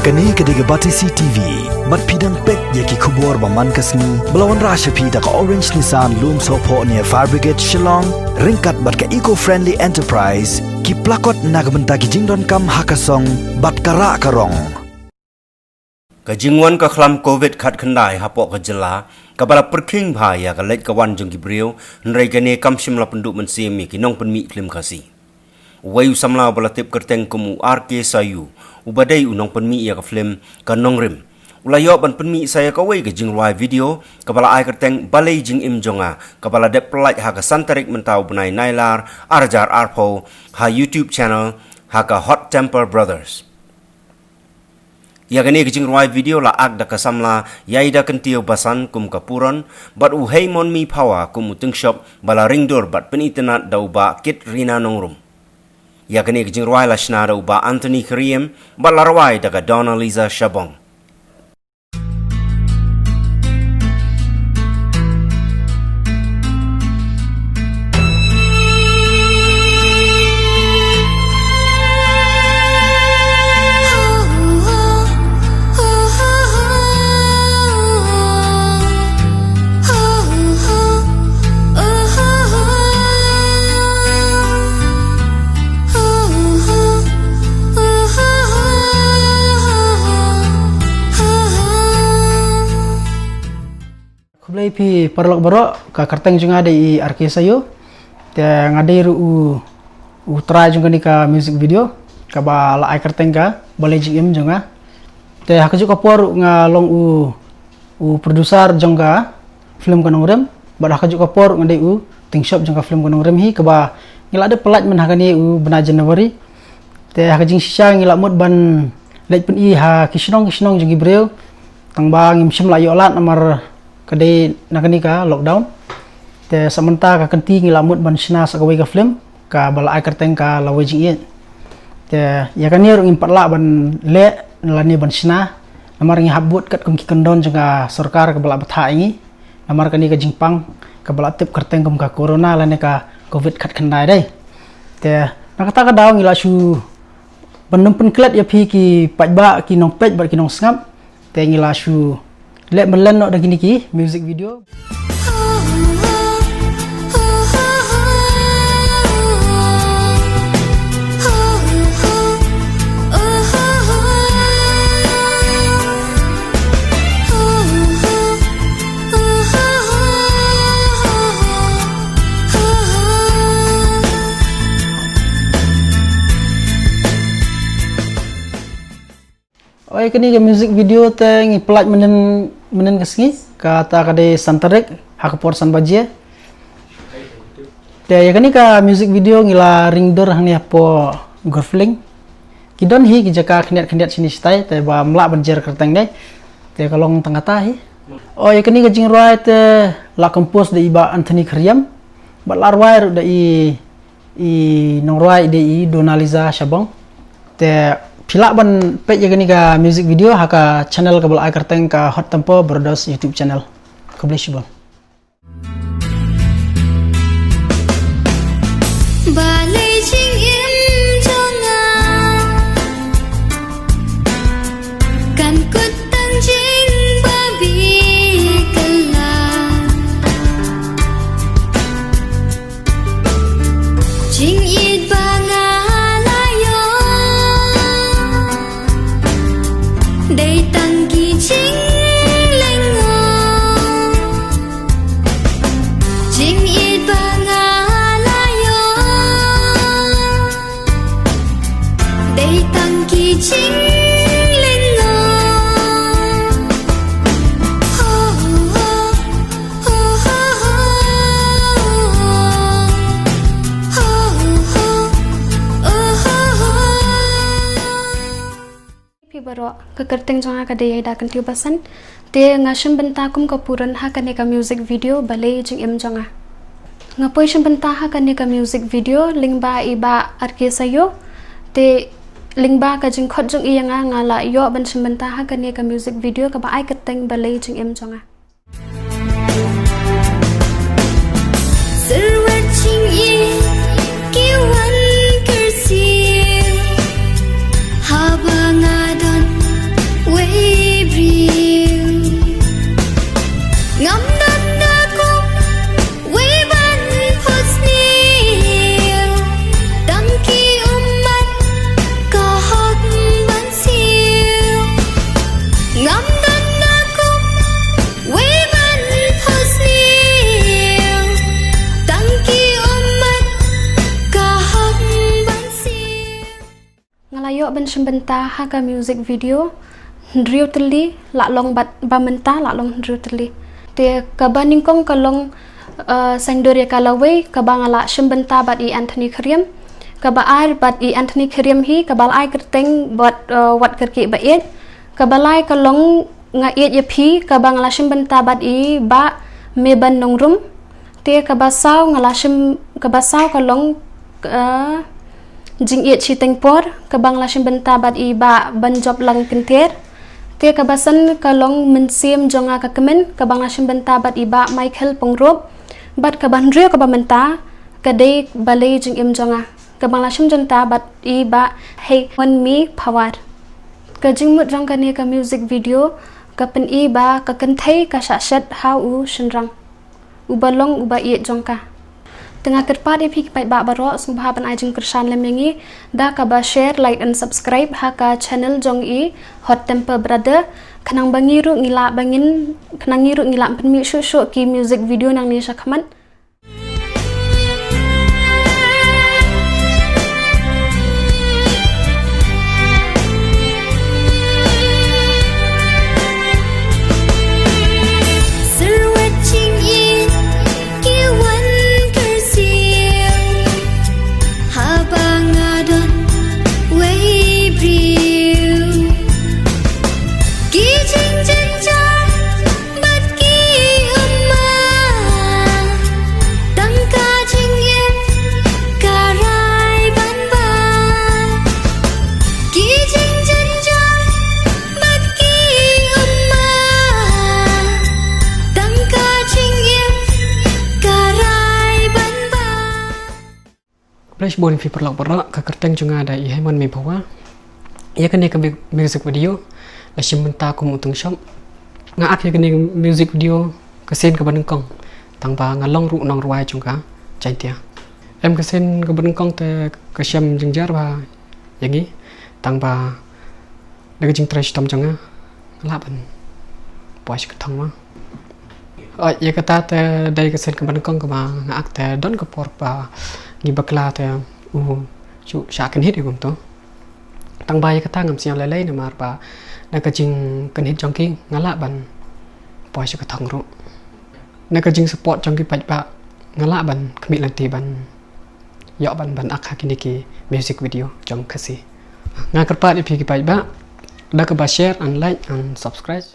Kani kediga Batisi TV, bat pidang pek yaki kubur baman kasni, belawan rasha pida ka Orange Nissan Loom Sopo near Fire Brigade Shillong, ringkat bat ka eco-friendly enterprise, ki plakot nagbenta ki jingdon kam hakasong, bat kara karong. Kajingwan ka khlam COVID khat khandai hapok ka jela, kabala perking bhaya ka leit kawan jong gibriu, nrai gane kam shimla penduk mensimi ki nong penmi klim kasi. Wayu samla balatip kerteng kumu RK Sayu, ubadai unong penmi ya ka film ka nongrim. Ulayo ban penmi saya ka wei ka jingwai video, kabala ai kerteng balai jing im jonga, kabala dep pelaj ha ka santarik mentau benai nailar, arjar arpo, ha YouTube channel, ha ka Hot Temper Brothers. Ya gani kejing ruai video la ak da kasamla yai da kentio basan kum kapuron bat u hey mon mi pawa kum utung shop bala ringdor bat penitenat da uba kit rina nongrum. Ya gani kejing ruai la shna da uba Anthony Kariem bat la ruai da ka Donna Lisa Shabong. Kulai pi perlok berok ka kerteng juga ada i RK Sayu, te ngadai u try juga ni ka music video, ka ba la ai kerteng ka boleh jim juga, te hak juga por ngalong u producer juga film kanong rem, ba hak juga por ngadai u ting shop juga film kanong rem hi, ka ba ngila ada pelat men hakani u bena Januari, te hak jing sisa ngila mut ban leit pen i ha kisnong jeng gibreu, tang ba ngim sim la yolat namar kadai nakani ka lockdown te samanta ka kanti ngilamut ban sina sa kawai ka film ka bala ai kerteng ka lawe jing te ya kan yer impat la ban le lani ban sina namar ngi habut kat kum ki kendon juga sarkar ka bala batha ingi namar kani ka jingpang ka bala tip kerteng kum ka corona lani ka covid khat khandai dai te nakata ka daw ngila su banumpen klet ya phi ki pajba ki nong pej ba ki nong sngap te ngila su let melen nok dah gini ki music video. Oi kini ke music video teng pelaj menen kesngi kata kade santarik hakapor san bajie te ya kani ka music video ngila ringdor hang ni apo gorfling kidon hi ki jaka khniat sini stai te ba mlak banjer kerteng dai te kalong tangata hi oh ya kani ka jing roi te la compose de iba Anthony Kariem ba larwai de i nong roi de i Donna Lisa Shabong te Pilak ban page gani ka music video haka channel ka bala ai kerteng ka Hot Temper Brothers YouTube channel. Kablish bang. Balai jing im jonga kan kutang jing babi kala jing it banga Day tangki jing lengo jing it bangalayo day tangki jing lengo ho ho ho ho Baro ke kerteng jonga ka dei da kan tiu basan te ngashim benta kum ka puran ha kan ka music video balai jing em jonga ngapoi shim benta ha kan ka music video lingba iba RK Sayu te lingba ka jing khot jong iyanga ngala yo ban shim benta ha kan ka music video ka ba ai kerteng balai jing em jonga Serwat jing i kiwan kersi haba ngadon ban sebentar ha ka music video driu teli la long bat ba menta la long driu teli te ka baning kong ka long sangdoria kalaway ka bangala sebentar bat i Anthony Kriam ka ba ai bat i Anthony Kriam hi ka bal ai kerteng bat wat kerki ba it ka balai ka long nga it ye phi ka bangala sebentar bat i ba me ban nong rum te ka basau ngala ka basau ka long jing it chi tengpor ka bangla sebentar bat i ba ban job lang kenter te ka basan ka long mensim jonga ka kemen ka bangla sebentar bat i ba Michael Pongrop bat ka ban rio ka ba menta ka dei balai jing im jonga ka bangla sebentar bat i ba hey one me power ka jing mut rang ka ne ka music video ka pen i ba ka kan thai ka sha shat how u shinrang u balong u ba i jongka tengah kerpat epi kipai ba baro subha ban ajeng kersan lemengi da ka ba share like and subscribe ha ka channel jong i Hot Temper Brother kanang bangiru ngila bangin kanang ngiru ngila penmi shu ki music video nang ni syakaman Flash bon fi perlak berak ka kerteng junga ada i haiman me bawa ia kene ka music video la shimenta kum utung shop nga ak ia kene music video ka sen ka banengkong tang ba ngalong ru nong ruai junga chaitia em ka sen ka banengkong te ka sham jingjar ba yangi tang ba daga jing trash tam junga la ban pois ka thong ma ia kata te dai ka sen ka banengkong ka ba nga ak te don ka por ba ni bakla te chu syakin hit gum to tang bai kata ngam siam lai na mar ba na ka jing kan hit jongki ngala ban poi ka thong ro na ka jing support jongki pai ba ngala ban khmi lanti ban yo ban ak hakini ki music video jong kasi nga kerpa di pi ki pai ba da ka ba share and like and subscribe